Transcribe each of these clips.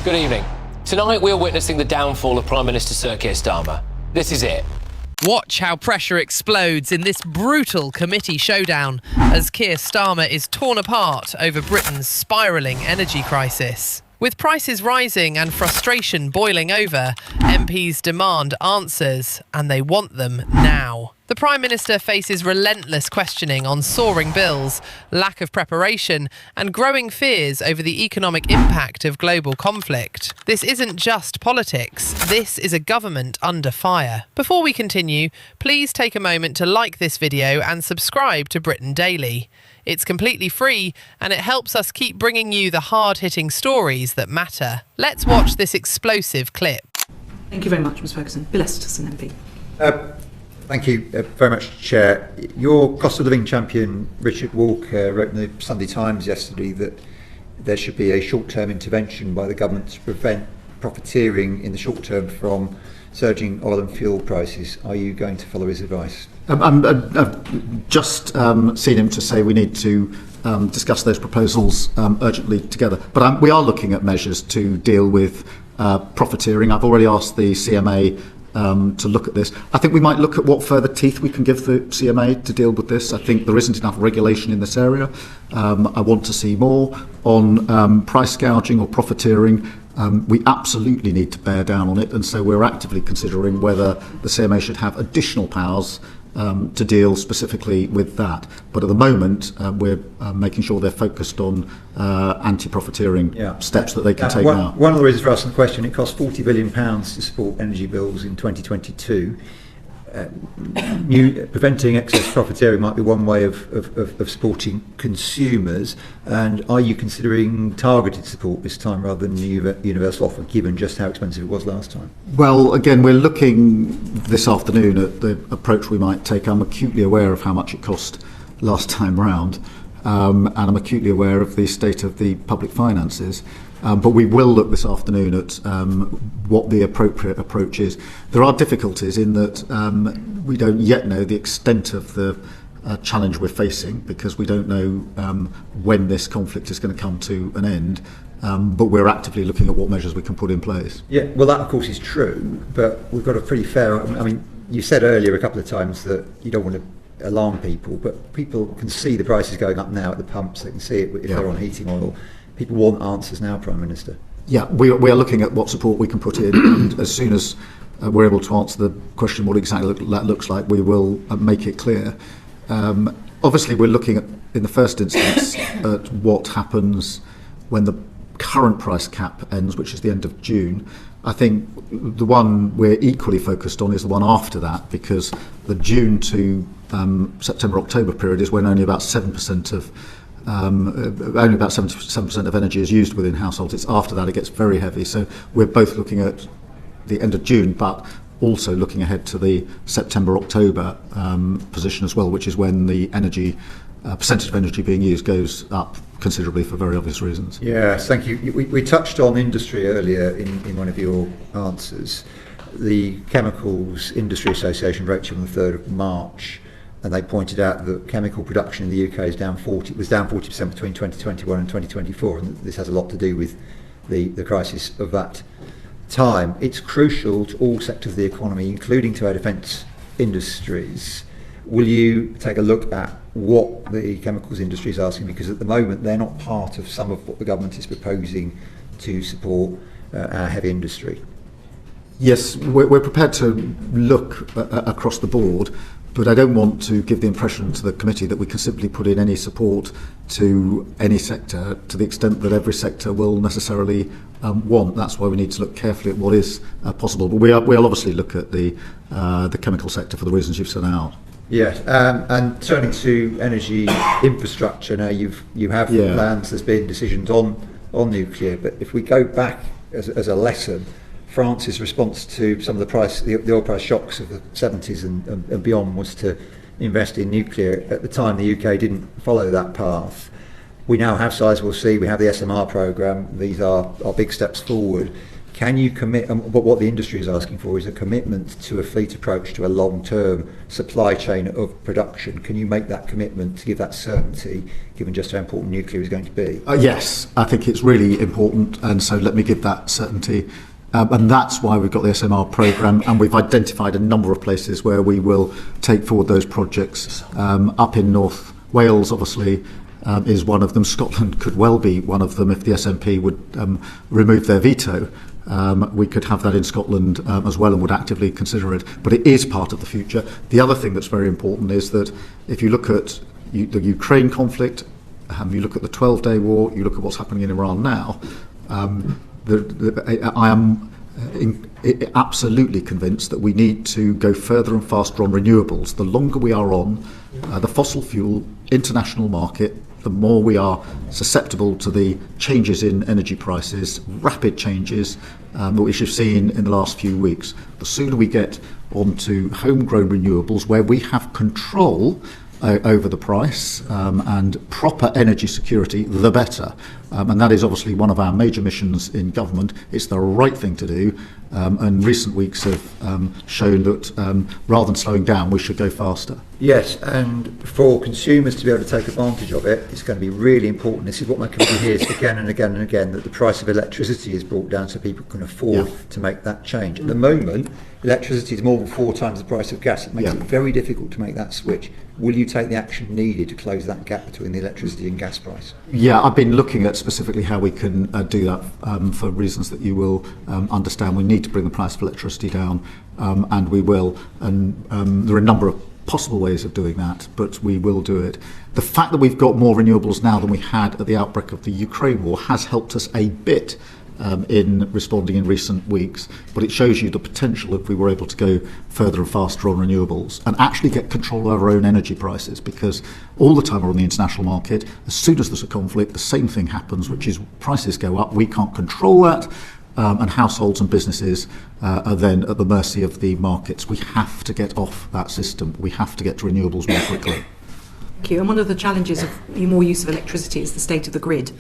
Good evening. Tonight we're witnessing the downfall of Prime Minister Sir Keir Starmer. This is it. Watch how pressure explodes in this brutal committee showdown as Keir Starmer is torn apart over Britain's spiralling energy crisis. With prices rising and frustration boiling over, MPs demand answers, and they want them now. The Prime Minister faces relentless questioning on soaring bills, lack of preparation, and growing fears over the economic impact of global conflict. This isn't just politics, this is a government under fire. Before we continue, please take a moment to like this video and subscribe to Britain Daily. It's completely free and it helps us keep bringing you the hard-hitting stories that matter. Let's watch this explosive clip. Thank you very much, Ms Ferguson. Bill Esterton, MP. Thank you very much, Chair. Your cost of living champion, Richard Walker, wrote in the Sunday Times yesterday that there should be a short-term intervention by the government to prevent profiteering in the short term from surging oil and fuel prices. Are you going to follow his advice? I've just seen him to say we need to discuss those proposals urgently together. But we are looking at measures to deal with profiteering. I've already asked the CMA to look at this. I think we might look at what further teeth we can give the CMA to deal with this. I think there isn't enough regulation in this area. I want to see more on price gouging or profiteering. We absolutely need to bear down on it, and so we're actively considering whether the CMA should have additional powers to deal specifically with that. But at the moment, we're making sure they're focused on anti-profiteering steps that they can take now. One of the reasons for asking the question, it cost £40 billion to support energy bills in 2022. Preventing excess profiteering might be one way of supporting consumers. And are you considering targeted support this time rather than the universal offer, given just how expensive it was last time? Well, again, we're looking this afternoon at the approach we might take. I'm acutely aware of how much it cost last time round, and I'm acutely aware of the state of the public finances. But we will look this afternoon at what the appropriate approach is. There are difficulties in that we don't yet know the extent of the challenge we're facing, because we don't know when this conflict is going to come to an end. But we're actively looking at what measures we can put in place. Yeah, well, that of course is true, but we've got a pretty fair. I mean, you said earlier a couple of times that you don't want to alarm people, but people can see the prices going up now at the pumps. They can see it if they're on heating oil. People want answers now, Prime Minister. Yeah, we are looking at what support we can put in, and as soon as we're able to answer the question what exactly that looks like, we will make it clear. Obviously, we're looking at, in the first instance, at what happens when the current price cap ends, which is the end of June. I think the one we're equally focused on is the one after that, because the June to September-October period is when only about 7% of only about 77% of energy is used within households. It's after that it gets very heavy. So we're both looking at the end of June, but also looking ahead to the September-October position as well, which is when the energy percentage of energy being used goes up considerably for very obvious reasons. Yes, thank you. We touched on industry earlier in one of your answers. The Chemicals Industry Association wrote to you on the 3rd of March, and they pointed out that chemical production in the UK was down 40% between 2021 and 2024, and this has a lot to do with the crisis of that time. It's crucial to all sectors of the economy, including to our defence industries. Will you take a look at what the chemicals industry is asking? Because at the moment they're not part of some of what the government is proposing to support our heavy industry. Yes, we're prepared to look across the board, but I don't want to give the impression to the committee that we can simply put in any support to any sector to the extent that every sector will necessarily want. That's why we need to look carefully at what is possible. But we'll obviously look at the chemical sector for the reasons you've set out. Yes, and turning to energy infrastructure, now you have plans, there's been decisions on nuclear, but if we go back as a lesson, France's response to some of the oil price shocks of the 70s and beyond was to invest in nuclear. At the time, the UK didn't follow that path. We now have Sizewell C, we have the SMR programme. These are big steps forward. Can you commit, but what the industry is asking for is a commitment to a fleet approach to a long-term supply chain of production. Can you make that commitment to give that certainty, given just how important nuclear is going to be? Yes, I think it's really important, and so let me give that certainty. And that's why we've got the SMR programme, and we've identified a number of places where we will take forward those projects. Up in North Wales, obviously, is one of them. Scotland could well be one of them if the SNP would remove their veto. We could have that in Scotland as well and would actively consider it. But it is part of the future. The other thing that's very important is that if you look at the Ukraine conflict, you look at the 12-day war, you look at what's happening in Iran now, I am absolutely convinced that we need to go further and faster on renewables. The longer we are on the fossil fuel international market, the more we are susceptible to the changes in energy prices, rapid changes which you've seen in the last few weeks. The sooner we get onto homegrown renewables where we have control over the price and proper energy security, the better. And that is obviously one of our major missions in government. It's the right thing to do. And recent weeks have shown that rather than slowing down, we should go faster. Yes, and for consumers to be able to take advantage of it, it's going to be really important. This is what my committee hears again and again and again, that the price of electricity is brought down so people can afford to make that change. At the moment, electricity is more than 4 times the price of gas. It makes it very difficult to make that switch. Will you take the action needed to close that gap between the electricity and gas price? Yeah, I've been looking at specifically how we can do that for reasons that you will understand. We need to bring the price of electricity down, and we will. And there are a number of possible ways of doing that, but we will do it. The fact that we've got more renewables now than we had at the outbreak of the Ukraine war has helped us a bit in responding in recent weeks, but it shows you the potential if we were able to go further and faster on renewables and actually get control of our own energy prices, because all the time we're on the international market, as soon as there's a conflict, the same thing happens, which is prices go up, we can't control that, and households and businesses are then at the mercy of the markets. We have to get off that system. We have to get to renewables more quickly. Thank you. And one of the challenges of more use of electricity is the state of the grid.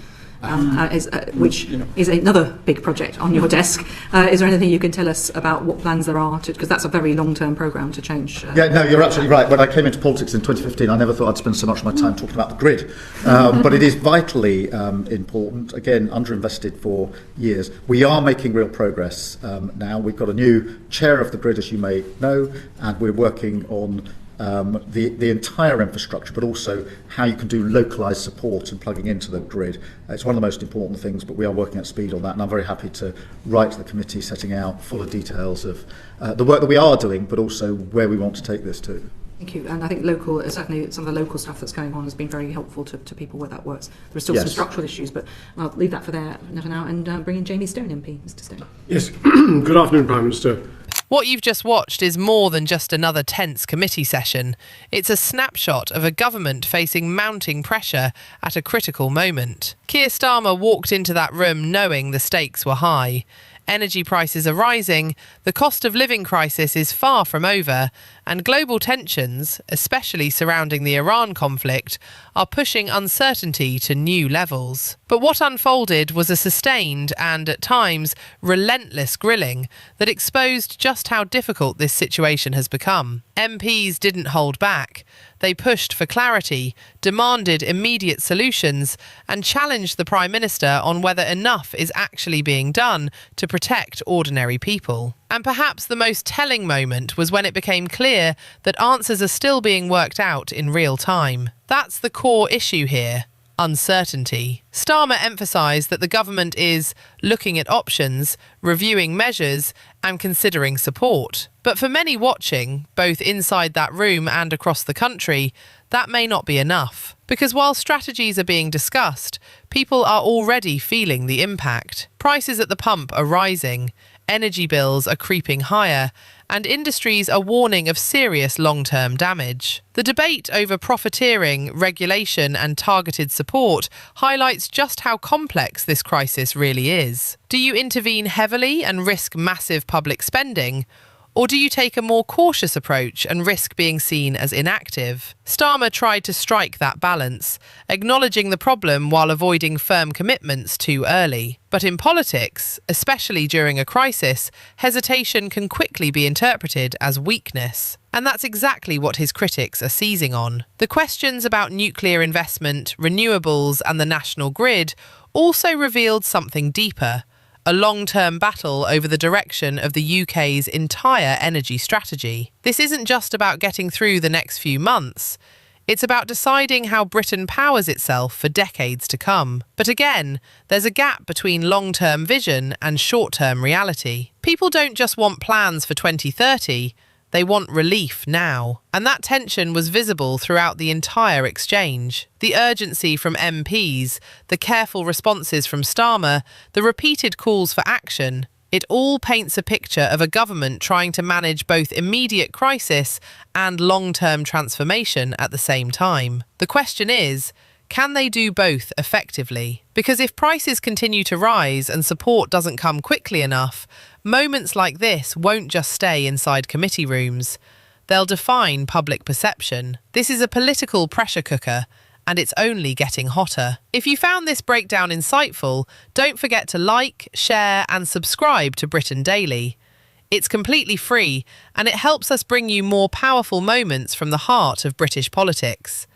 Which is another big project on your desk. Is there anything you can tell us about what plans there are? Because that's a very long-term programme to change. Yeah, no, you're absolutely right. When I came into politics in 2015, I never thought I'd spend so much of my time talking about the grid. But it is vitally important, again, underinvested for years. We are making real progress now. We've got a new chair of the grid, as you may know, and we're working on the entire infrastructure, but also how you can do localised support and plugging into the grid. It's one of the most important things, but we are working at speed on that, and I'm very happy to write to the committee setting out fuller details of the work that we are doing, but also where we want to take this to. Thank you. And I think certainly some of the local stuff that's going on has been very helpful to people where that works. There are still some structural issues, but I'll leave that for now and bring in Jamie Stone MP. Mr. Stone. Yes. Good afternoon, Prime Minister. What you've just watched is more than just another tense committee session. It's a snapshot of a government facing mounting pressure at a critical moment. Keir Starmer walked into that room knowing the stakes were high. Energy prices are rising, the cost of living crisis is far from over, and global tensions, especially surrounding the Iran conflict, are pushing uncertainty to new levels. But what unfolded was a sustained and, at times, relentless grilling that exposed just how difficult this situation has become. MPs didn't hold back. They pushed for clarity, demanded immediate solutions, and challenged the Prime Minister on whether enough is actually being done to protect ordinary people. And perhaps the most telling moment was when it became clear that answers are still being worked out in real time. That's the core issue here. Uncertainty. Starmer emphasised that the government is looking at options, reviewing measures, and considering support. But for many watching, both inside that room and across the country, that may not be enough. Because while strategies are being discussed, people are already feeling the impact. Prices at the pump are rising, energy bills are creeping higher, and industries are warning of serious long-term damage. The debate over profiteering, regulation and targeted support highlights just how complex this crisis really is. Do you intervene heavily and risk massive public spending? Or do you take a more cautious approach and risk being seen as inactive? Starmer tried to strike that balance, acknowledging the problem while avoiding firm commitments too early. But in politics, especially during a crisis, hesitation can quickly be interpreted as weakness. And that's exactly what his critics are seizing on. The questions about nuclear investment, renewables, and the national grid also revealed something deeper: a long-term battle over the direction of the UK's entire energy strategy. This isn't just about getting through the next few months. It's about deciding how Britain powers itself for decades to come. But again, there's a gap between long-term vision and short-term reality. People don't just want plans for 2030, they want relief now. And that tension was visible throughout the entire exchange. The urgency from MPs, the careful responses from Starmer, the repeated calls for action, it all paints a picture of a government trying to manage both immediate crisis and long-term transformation at the same time. The question is, can they do both effectively? Because if prices continue to rise and support doesn't come quickly enough, moments like this won't just stay inside committee rooms. They'll define public perception. This is a political pressure cooker, and it's only getting hotter. If you found this breakdown insightful, don't forget to like, share, and subscribe to Britain Daily. It's completely free, and it helps us bring you more powerful moments from the heart of British politics.